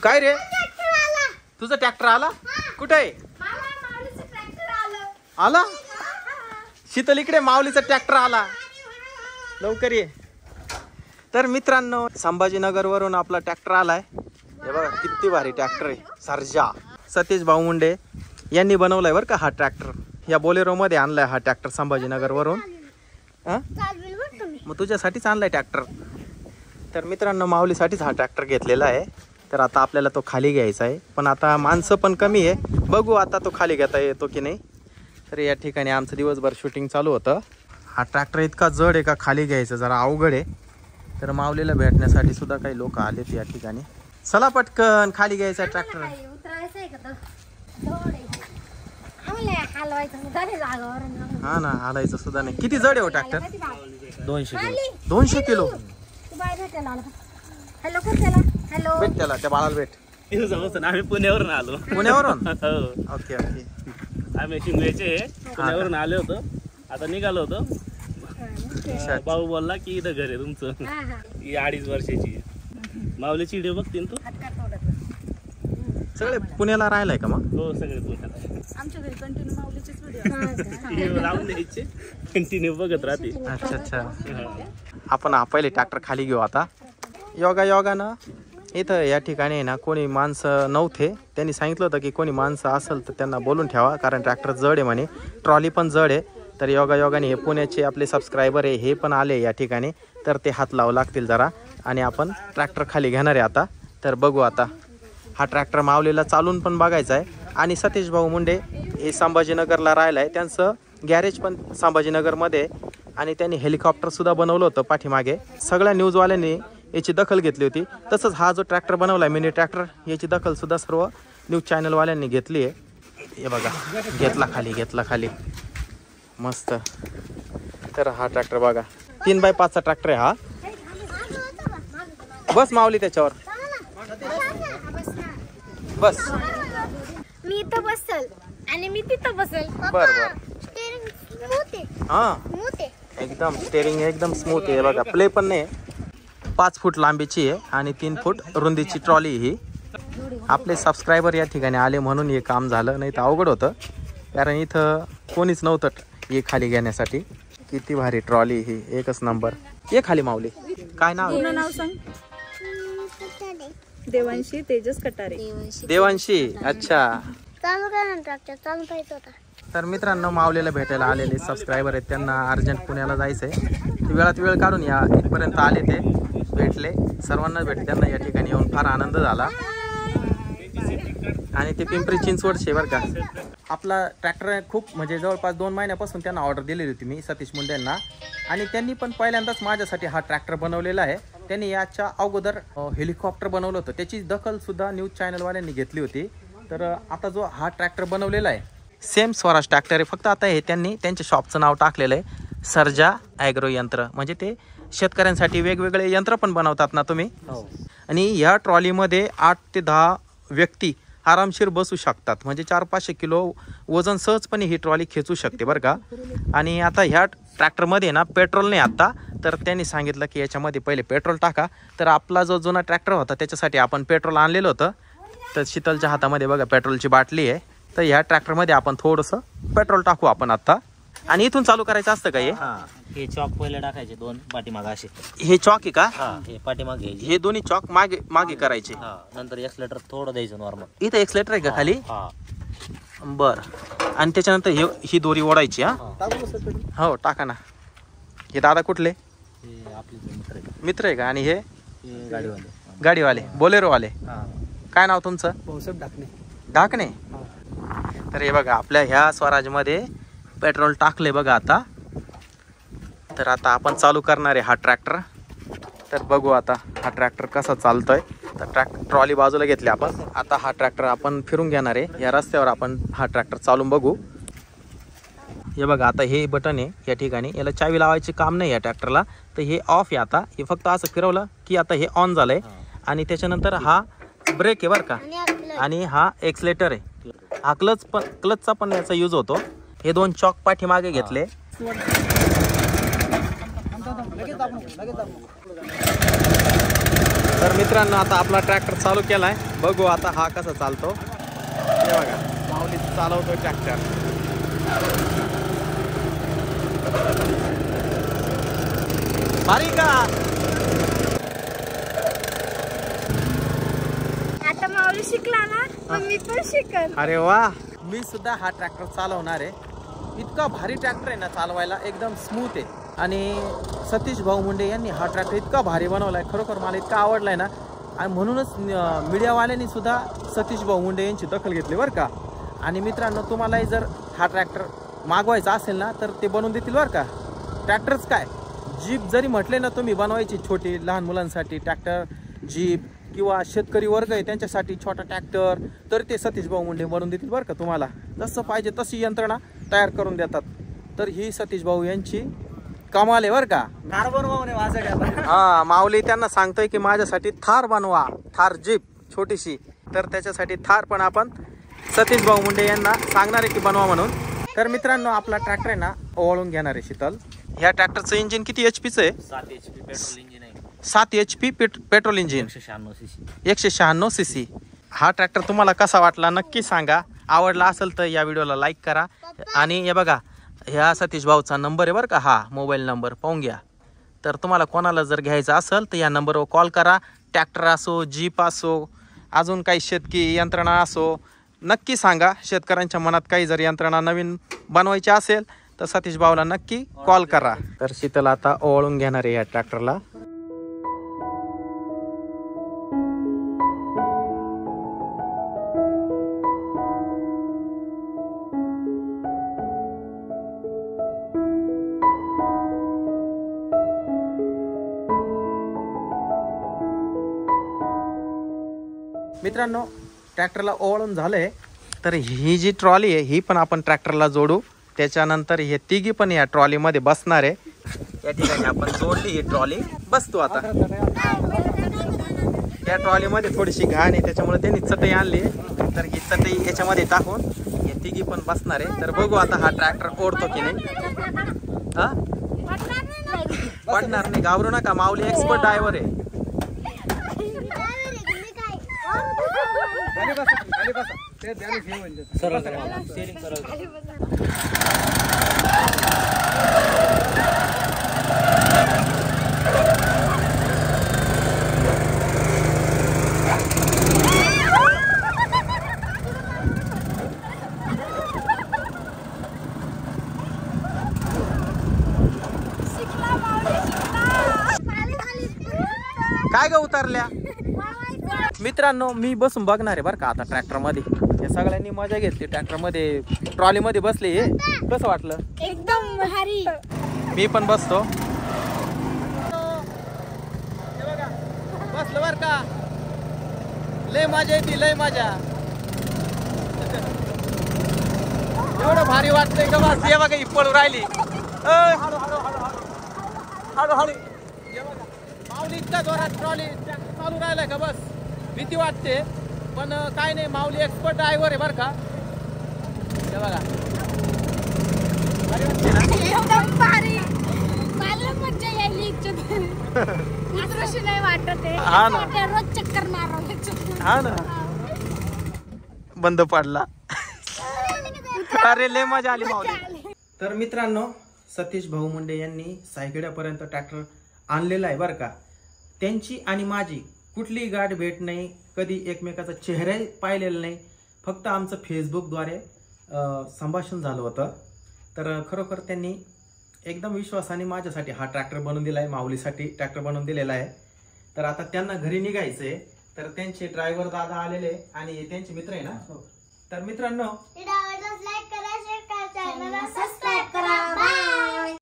काय रे तुझा ट्रॅक्टर आला कुठे आहे आला शीतल इकडे माऊलीचा ट्रॅक्टर आला लवकर ये तर मित्रांनो संभाजीनगर वरून आपला ट्रॅक्टर आलाय हे बघा किती भारी ट्रॅक्टर आहे सर्जा सतीश भाऊ मुंडे यांनी बनवलाय बरं का हा ट्रॅक्टर या बोलेरो मध्ये आणलाय हा ट्रॅक्टर संभाजीनगर वरून मग तुझ्यासाठीच आणलाय ट्रॅक्टर तर मित्रांनो माऊलीसाठीच हा ट्रॅक्टर घेतलेला आहे तर आता आपल्याला तो खाली घ्यायचा आहे पण आता माणसं पण कमी आहे बघू आता तो खाली घेता येतो की नाही तर या ठिकाणी आमचं दिवसभर शूटिंग चालू होतं हा ट्रॅक्टर इतका जड आहे का खाली घ्यायचं जरा अवघड आहे तर माऊलीला भेटण्यासाठी सुद्धा काही लोक आलेत या ठिकाणी चला पटकन खाली घ्यायचा ट्रॅक्टर हा ना हालायचं सुद्धा नाही किती जड आहे हो ट्रॅक्टर 200 किलो भेट त्याला त्या बाळाला भेट आम्ही पुण्यावरून आलो पुण्यावरून ओके ओके आम्ही शिंगवेचे पुण्यावरून आलो होतो आता निघालो होतो भाऊ बोलला की इथं घर आहे तुमचं ही 2.5 वर्षाची माऊलीची व्हिडिओ बघतील तू सगळे पुण्याला राहिलाय का मग हो सगळे पुण्याला आमच्या घरी कंटिन्यू माऊलीचेच व्हिडिओ लावून द्यायचे कंटिन्यू बघत राहते अच्छा अच्छा आपण हा पहिले ट्रॅक्टर खाली घेऊ आता योगानं इथं या ठिकाणी ना कोणी माणसं नव्हते त्यांनी सांगितलं होतं की कोणी माणसं असेल तर त्यांना बोलून ठेवा कारण ट्रॅक्टर जड आहे म्हणे ट्रॉली पण जड आहे तर योगाने हे पुण्याचे आपले सबस्क्रायबर आहे हे पण आले या ठिकाणी तर ते हात लावू लागतील जरा आणि आपण ट्रॅक्टर खाली घेणार आहे आता तर बघू आता हा ट्रॅक्टर माऊलीला चालून पण बघायचा आहे आणि सतीश भाऊ मुंडे हे संभाजीनगरला राहिलं आहे त्यांचं गॅरेज पण संभाजीनगरमध्ये आणि त्यांनी हेलिकॉप्टरसुद्धा बनवलं होतं पाठीमागे सगळ्या न्यूजवाल्यांनी याची दखल घेतली होती तसंच हा जो ट्रॅक्टर बनवला आहे मिनी ट्रॅक्टर याची दखलसुद्धा सर्व न्यूज चॅनलवाल्यांनी घेतली आहे हे बघा घेतला खाली मस्त तर हा ट्रॅक्टर बघा 3x5चा ट्रॅक्टर आहे हा बस माऊली त्याच्यावर बस मी इथं बसल आणि मी तिथं बसल बरं हा एकदम स्टेअरिंग एकदम स्मूथ आहे बघा प्ले पण नाही 5 फूट लांबीची आहे आणि 3 फूट रुंदीची ट्रॉली ही आपले सबस्क्रायबर या ठिकाणी आले म्हणून हे काम झालं नाही तर अवघड होतं कारण इथं कोणीच नव्हतं हे खाली घेण्यासाठी किती भारी ट्रॉली ही एकच नंबर ये खाली माऊली काय नाव सांग देवांशी तेजस कटारे देवांशी अच्छा तर मित्रांनो माऊलीला भेटायला आलेले सबस्क्रायबर आहेत त्यांना अर्जंट पुण्याला जायचंय ते वेळात वेळ काढून या इथपर्यंत आले ते भेटले सर्वांना त्यांना या ठिकाणी येऊन फार आनंद झाला आणि ते पिंपरी चिंचवडचे बरं का आपला ट्रॅक्टर खूप म्हणजे जवळपास 2 महिन्यापासून त्यांना ऑर्डर दिलेली होती मी सतीश मुंडे यांना आणि त्यांनी पण पहिल्यांदाच माझ्यासाठी हा ट्रॅक्टर बनवलेला आहे त्यांनी याच्या अगोदर हेलिकॉप्टर बनवलं होतं त्याची दखल सुद्धा न्यूज चॅनलवाल्यांनी घेतली होती तर आता जो हा ट्रॅक्टर बनवलेला आहे सेम स्वराज ट्रॅक्टर आहे फक्त आता हे त्यांनी त्यांच्या शॉपचं नाव टाकलेलं आहे सर्जा ॲग्रो यंत्र म्हणजे ते शेतकऱ्यांसाठी वेगवेगळे यंत्र पण बनवतात ना तुम्ही आणि या ट्रॉलीमध्ये 8 ते 10 व्यक्ती आरामशीर बसू शकतात म्हणजे 400-500 किलो वजन सहजपणे ही ट्रॉली खेचू शकते बरं का आणि आता ह्या ट्रॅक्टरमध्ये ना पेट्रोल नाही आत्ता तर त्यांनी सांगितलं की याच्यामध्ये पहिले पेट्रोल टाका तर आपला जो जुना ट्रॅक्टर होता त्याच्यासाठी आपण पेट्रोल आणलेलं होतं तर शीतलच्या हातामध्ये बघा पेट्रोलची बाटली आहे तर ह्या ट्रॅक्टरमध्ये आपण थोडंसं पेट्रोल टाकू आपण आत्ता आणि इथून चालू करायचं असतं का हे चॉक पहिले टाकायचे 2 पाठीमागे असे हे चॉक आहे का हे पाठीमागे हे दोन्ही चॉक मागे करायचे नंतर एक्सलेटर थोडं द्यायचं नॉर्मल इथं एक्सलेटर आहे का खाली बर आणि त्याच्यानंतर ही दोरी ओढायची हो टाका ना हे दादा कुठले आपले मित्र आहे का आणि हे गाडीवाले बोलेरोवाले काय नाव तुमचं भाऊसाहेब ढाकणे तर हे बघा आपल्या ह्या स्वराजमध्ये पेट्रोल टाकले बघा आता तर आता आपण चालू करणार आहे हा ट्रॅक्टर तर बघू आता हा ट्रॅक्टर कसा चालतोय तर ट्रॉली बाजूला घेतली आपण आता हा ट्रॅक्टर आपण फिरून घेणार आहे या रस्त्यावर आपण हा ट्रॅक्टर चालून बघू हे बघा आता हे बटन आहे या ठिकाणी याला चावी लावायचे काम नाही या ट्रॅक्टरला तर हे ऑफ आहे आता हे फक्त असं फिरवलं की आता हे ऑन झालंय आणि त्याच्यानंतर हा ब्रेक आहे बरं का आणि हा एक्सलेटर आहे हा क्लचचा पण याचा यूज होतो हे 2 चॉक पाठीमागे घेतले तर मित्रांनो आता आपला ट्रॅक्टर चालू केलाय बघू आता हा कसा चालतो हे बघा. माऊली चालवतो ट्रॅक्टर. भारी का? आता माऊली शिकला ना मग मी पण शिकन. अरे वा, मी सुद्धा हा ट्रॅक्टर चालवणार आहे. इतका भारी ट्रॅक्टर आहे ना चालवायला, एकदम स्मूथ आहे. आणि सतीश भाऊ मुंडे यांनी हा ट्रॅक्टर इतका भारी बनवलाय, खरोखर मला इतका आवडलाय ना. आणि म्हणूनच मीडियावाल्यांनी सुद्धा सतीश भाऊ मुंडे यांची दखल घेतली बरं का. आणि मित्रांनो, तुम्हालाही जर हा ट्रॅक्टर मागवायचा असेल ना तर ते बनवून देतील बरं का. ट्रॅक्टरच काय, जीप जरी म्हटले ना तुम्ही बनवायची, छोटी लहान मुलांसाठी ट्रॅक्टर, जीप किंवा शेतकरी वर्ग आहे त्यांच्यासाठी छोटा ट्रॅक्टर, तर ते सतीश भाऊ मुंडे बनवून देतील बरं का. तुम्हाला जसं पाहिजे तशी यंत्रणा तयार करून देतात. तर ही सतीश भाऊ यांची कमाल आहे बरं का. हा, माऊली त्यांना सांगतोय की माझ्यासाठी थार बनवा, थार जीप छोटीशी. तर त्याच्यासाठी थार पण आपण सतीश भाऊ मुंडे यांना सांगणार आहे की बनवा म्हणून. तर मित्रांनो, आपला ट्रॅक्टर आहे ना ओवाळून घेणार आहे शीतल. ह्या ट्रॅक्टरचं इंजिन किती HP आहे? 7 HP पेट्रोल इंजिन आहे. 7 HP petrol engine, 196 cc. 196 cc. हा ट्रॅक्टर तुम्हाला कसा वाटला नक्की सांगा. आवडला असेल तर या व्हिडिओला लाईक करा. आणि हे बघा, ह्या सतीश भाऊचा नंबर आहे बरं का, हा मोबाईल नंबर पाहून घ्या. तर तुम्हाला कोणाला जर घ्यायचं असेल तर या नंबरवर कॉल करा. ट्रॅक्टर असो, जीप असो, अजून काही शेतकी यंत्रणा असो, नक्की सांगा. शेतकऱ्यांच्या मनात काही जर यंत्रणा नवीन बनवायची असेल तर सतीश भाऊला नक्की कॉल करा. तर शीतल आता ओवाळून घेणार आहे या ट्रॅक्टरला. मित्रांनो, ट्रॅक्टरला ओवाळून झालंय. तर ही जी ट्रॉली आहे ही पण आपण ट्रॅक्टरला जोडू. त्याच्यानंतर हे तिघी पण या ट्रॉलीमध्ये बसणार आहे. या ठिकाणी आपण जोडली ही ट्रॉली, बसतो आता. या ट्रॉलीमध्ये थोडीशी घाण आहे त्याच्यामुळे त्यांनी चटई आणली. तर ही चटई याच्यामध्ये टाकून हे तिघी पण बसणार आहे. तर बघू आता हा ट्रॅक्टर ओढतो की नाही. हा, पडणार नाही, घाबरू नका. माऊली एक्सपर्ट ड्रायव्हर आहे. काय ग उतरल्या? मित्रांनो, मी बसून बघणार आहे बरं का आता ट्रॅक्टर मध्ये. या सगळ्यांनी मजा घेतली ट्रॅक्टर मध्ये, ट्रॉली मध्ये बसले. हे कसं वाटलं? एकदम भारी. मी पण बसतो. बसलो बर का, लय मजा येते, लय मजा. एवढं भारी वाटतंय का बस. ये बघा ही पळू राहिली. हळू हळू हळू हळू हळू. माऊली इतका जोरात ट्रॉली चालू राहिलाय का बस. भीती वाटते पण काय नाही, माऊली एक्सपर्ट ड्रायव्हर आहे बरं का. हे बघा, एकदम भारी. मला मजा यायली. दुसरं नाही वाटत आहे. हा ना. रोज चक्कर मारावं. हा ना, बंद पडला. अरे लय मजा आली माऊली. तर मित्रांनो, सतीश भाऊ मुंडे यांनी सायखेड्यापर्यंत ट्रॅक्टर आणलेला आहे बरं का. त्यांची आणि माझी कुठलीही गाठ भेट नाही, कधी एकमेकाचा चेहरा पाहिलेला नाही. फक्त आमचं फेसबुकद्वारे संभाषण झालं होतं. तर खरोखर त्यांनी एकदम विश्वासाने माझ्यासाठी हा ट्रॅक्टर बनवून दिला आहे, माऊलीसाठी ट्रॅक्टर बनवून दिलेला आहे. तर आता त्यांना घरी निघायचंय. तर त्यांचे ड्रायव्हर दादा आलेले आणि त्यांचे मित्र आहे ना. तर मित्रांनो, लाईक करा, शेअर करा, चॅनलला सबस्क्राईब करा. बाय.